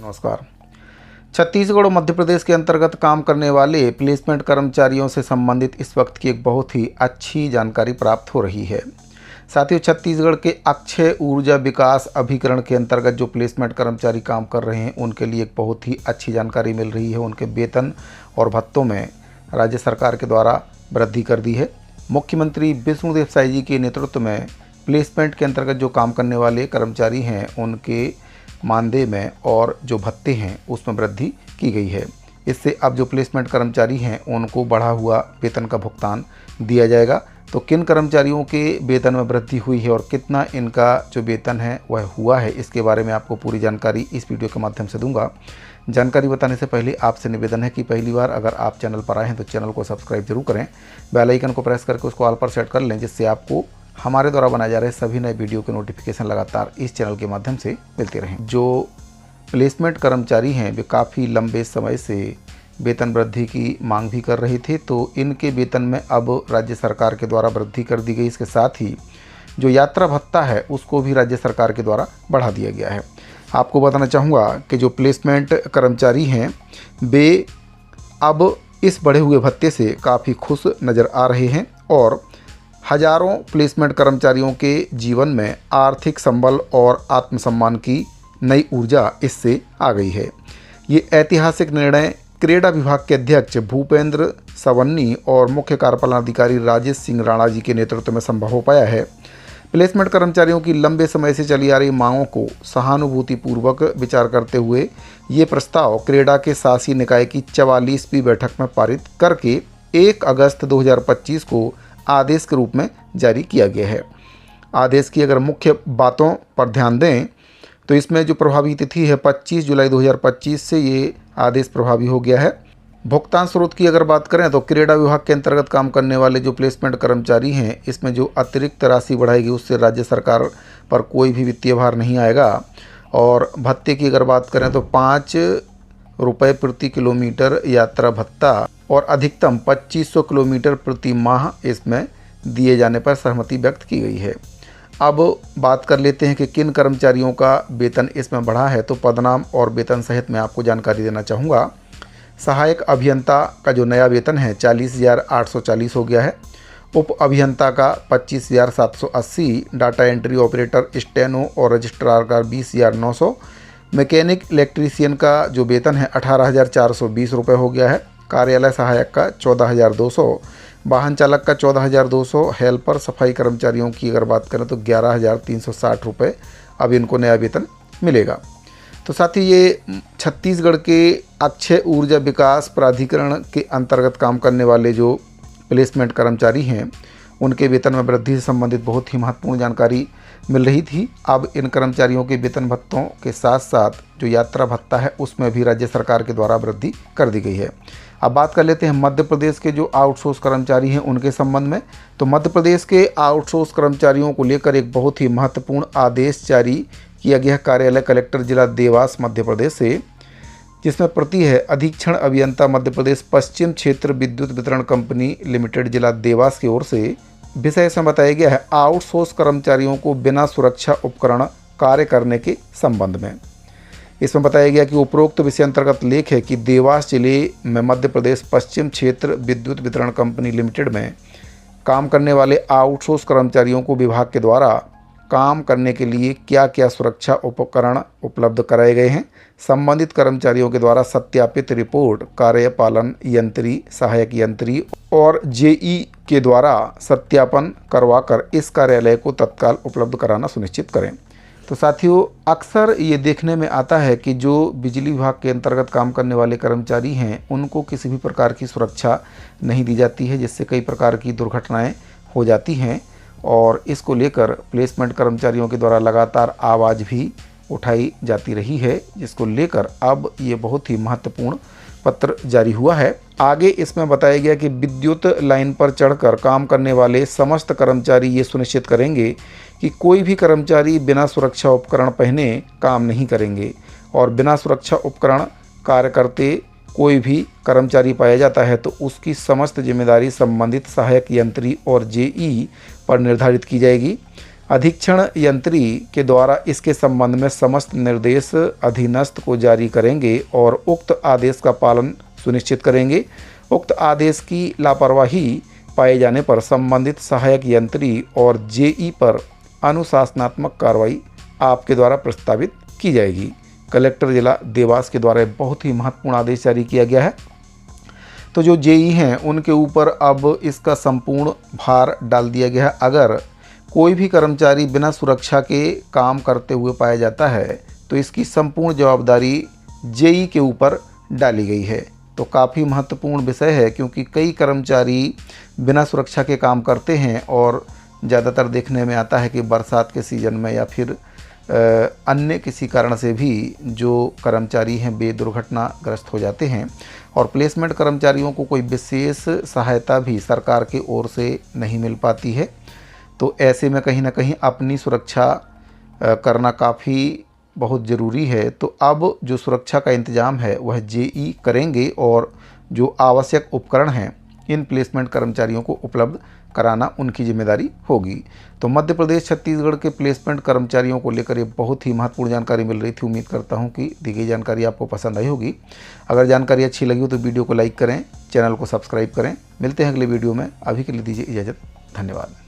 नमस्कार। छत्तीसगढ़ और मध्य प्रदेश के अंतर्गत काम करने वाले प्लेसमेंट कर्मचारियों से संबंधित इस वक्त की एक बहुत ही अच्छी जानकारी प्राप्त हो रही है। साथियों, छत्तीसगढ़ के अक्षय ऊर्जा विकास अभिकरण के अंतर्गत जो प्लेसमेंट कर्मचारी काम कर रहे हैं उनके लिए एक बहुत ही अच्छी जानकारी मिल रही है। उनके वेतन और भत्तों में राज्य सरकार के द्वारा वृद्धि कर दी है। मुख्यमंत्री विष्णुदेव साय जी के नेतृत्व में प्लेसमेंट के अंतर्गत जो काम करने वाले कर्मचारी हैं उनके मानदेय में और जो भत्ते हैं उसमें वृद्धि की गई है। इससे अब जो प्लेसमेंट कर्मचारी हैं उनको बढ़ा हुआ वेतन का भुगतान दिया जाएगा। तो किन कर्मचारियों के वेतन में वृद्धि हुई है और कितना इनका जो वेतन है वह हुआ है, इसके बारे में आपको पूरी जानकारी इस वीडियो के माध्यम से दूंगा। जानकारी बताने से पहले आपसे निवेदन है कि पहली बार अगर आप चैनल पर आए हैं तो चैनल को सब्सक्राइब जरूर करें, बेल आइकन को प्रेस करके उसको ऑल पर सेट कर लें, जिससे आपको हमारे द्वारा बनाए जा रहे सभी नए वीडियो के नोटिफिकेशन लगातार इस चैनल के माध्यम से मिलते रहें। जो प्लेसमेंट कर्मचारी हैं वे काफ़ी लंबे समय से वेतन वृद्धि की मांग भी कर रहे थे, तो इनके वेतन में अब राज्य सरकार के द्वारा वृद्धि कर दी गई। इसके साथ ही जो यात्रा भत्ता है उसको भी राज्य सरकार के द्वारा बढ़ा दिया गया है। आपको बताना चाहूँगा कि जो प्लेसमेंट कर्मचारी हैं वे अब इस बढ़े हुए भत्ते से काफ़ी खुश नज़र आ रहे हैं और हजारों प्लेसमेंट कर्मचारियों के जीवन में आर्थिक संबल और आत्मसम्मान की नई ऊर्जा इससे आ गई है। ये ऐतिहासिक निर्णय क्रेडा विभाग के अध्यक्ष भूपेंद्र सवन्नी और मुख्य कार्यपालन अधिकारी राजेश सिंह राणा जी के नेतृत्व में संभव हो पाया है। प्लेसमेंट कर्मचारियों की लंबे समय से चली आ रही मांगों को सहानुभूतिपूर्वक विचार करते हुए ये प्रस्ताव क्रेडा के शासी निकाय की 44वीं बैठक में पारित करके 1 अगस्त 2025 को आदेश के रूप में जारी किया गया है। आदेश की अगर मुख्य बातों पर ध्यान दें तो इसमें जो प्रभावी तिथि है 25 जुलाई 2025 से ये आदेश प्रभावी हो गया है। भुगतान स्रोत की अगर बात करें तो क्रेडा विभाग के अंतर्गत काम करने वाले जो प्लेसमेंट कर्मचारी हैं इसमें जो अतिरिक्त राशि बढ़ाएगी उससे राज्य सरकार पर कोई भी वित्तीय भार नहीं आएगा। और भत्ते की अगर बात करें तो 5 रुपये प्रति किलोमीटर यात्रा भत्ता और अधिकतम 2500 किलोमीटर प्रति माह इसमें दिए जाने पर सहमति व्यक्त की गई है। अब बात कर लेते हैं कि किन कर्मचारियों का वेतन इसमें बढ़ा है। तो पदनाम और वेतन सहित मैं आपको जानकारी देना चाहूँगा। सहायक अभियंता का जो नया वेतन है 40,840 हो गया है। उप अभियंता का 25,780, डाटा एंट्री ऑपरेटर, स्टेनो और रजिस्ट्रार का 20,900, मैकेनिक इलेक्ट्रीशियन का जो वेतन है 18,420 रुपये हो गया है। कार्यालय सहायक का 14,200, वाहन चालक का 14,200, हेल्पर सफाई कर्मचारियों की अगर बात करें तो 11,360 रुपये अब इनको नया वेतन मिलेगा। तो साथ ही ये छत्तीसगढ़ के अक्षय ऊर्जा विकास प्राधिकरण के अंतर्गत काम करने वाले जो प्लेसमेंट कर्मचारी हैं उनके वेतन में वृद्धि से संबंधित बहुत ही महत्वपूर्ण जानकारी मिल रही थी। अब इन कर्मचारियों के वेतन भत्तों के साथ साथ जो यात्रा भत्ता है उसमें भी राज्य सरकार के द्वारा वृद्धि कर दी गई है। अब बात कर लेते हैं मध्य प्रदेश के जो आउटसोर्स कर्मचारी हैं उनके संबंध में। तो मध्य प्रदेश के आउटसोर्स कर्मचारियों को लेकर एक बहुत ही महत्वपूर्ण आदेश जारी किया गया। कार्यालय कलेक्टर जिला देवास मध्य प्रदेश से, जिसमें प्रति है अधीक्षण अभियंता मध्य प्रदेश पश्चिम क्षेत्र विद्युत वितरण कंपनी लिमिटेड जिला देवास की ओर से। विषय इसमें बताया गया है आउटसोर्स कर्मचारियों को बिना सुरक्षा उपकरण कार्य करने के संबंध में। इसमें बताया गया कि उपरोक्त विषय अंतर्गत लेख है कि देवास जिले में मध्य प्रदेश पश्चिम क्षेत्र विद्युत वितरण कंपनी लिमिटेड में काम करने वाले आउटसोर्स कर्मचारियों को विभाग के द्वारा काम करने के लिए क्या क्या सुरक्षा उपकरण उपलब्ध कराए गए हैं। संबंधित कर्मचारियों के द्वारा सत्यापित रिपोर्ट कार्यपालन यंत्री, सहायक यंत्री और जेई के द्वारा सत्यापन करवाकर इस कार्यालय को तत्काल उपलब्ध कराना सुनिश्चित करें। तो साथियों, अक्सर ये देखने में आता है कि जो बिजली विभाग के अंतर्गत काम करने वाले कर्मचारी हैं उनको किसी भी प्रकार की सुरक्षा नहीं दी जाती है, जिससे कई प्रकार की दुर्घटनाएं हो जाती हैं। और इसको लेकर प्लेसमेंट कर्मचारियों के द्वारा लगातार आवाज़ भी उठाई जाती रही है, जिसको लेकर अब ये बहुत ही महत्वपूर्ण पत्र जारी हुआ है। आगे इसमें बताया गया कि विद्युत लाइन पर चढ़कर काम करने वाले समस्त कर्मचारी ये सुनिश्चित करेंगे कि कोई भी कर्मचारी बिना सुरक्षा उपकरण पहने काम नहीं करेंगे और बिना सुरक्षा उपकरण कार्य करते कोई भी कर्मचारी पाया जाता है तो उसकी समस्त जिम्मेदारी संबंधित सहायक यंत्री और जेई पर निर्धारित की जाएगी। अधीक्षण यंत्री के द्वारा इसके संबंध में समस्त निर्देश अधीनस्थ को जारी करेंगे और उक्त आदेश का पालन सुनिश्चित करेंगे। उक्त आदेश की लापरवाही पाए जाने पर संबंधित सहायक यंत्री और जेई पर अनुशासनात्मक कार्रवाई आपके द्वारा प्रस्तावित की जाएगी। कलेक्टर जिला देवास के द्वारा बहुत ही महत्वपूर्ण आदेश जारी किया गया है। तो जो जेई हैं उनके ऊपर अब इसका संपूर्ण भार डाल दिया गया है। अगर कोई भी कर्मचारी बिना सुरक्षा के काम करते हुए पाया जाता है तो इसकी संपूर्ण जवाबदारी जेई के ऊपर डाली गई है। तो काफ़ी महत्वपूर्ण विषय है, क्योंकि कई कर्मचारी बिना सुरक्षा के काम करते हैं और ज़्यादातर देखने में आता है कि बरसात के सीज़न में या फिर अन्य किसी कारण से भी जो कर्मचारी हैं बेदुर्घटनाग्रस्त हो जाते हैं और प्लेसमेंट कर्मचारियों को कोई विशेष सहायता भी सरकार की ओर से नहीं मिल पाती है। तो ऐसे में कहीं ना कहीं अपनी सुरक्षा करना काफ़ी बहुत ज़रूरी है। तो अब जो सुरक्षा का इंतज़ाम है वह जेई करेंगे और जो आवश्यक उपकरण हैं इन प्लेसमेंट कर्मचारियों को उपलब्ध कराना उनकी जिम्मेदारी होगी। तो मध्य प्रदेश छत्तीसगढ़ के प्लेसमेंट कर्मचारियों को लेकर ये बहुत ही महत्वपूर्ण जानकारी मिल रही थी। उम्मीद करता हूँ कि दी गई जानकारी आपको पसंद आई होगी। अगर जानकारी अच्छी लगी हो तो वीडियो को लाइक करें, चैनल को सब्सक्राइब करें। मिलते हैं अगले वीडियो में, अभी के लिए दीजिए इजाज़त। धन्यवाद।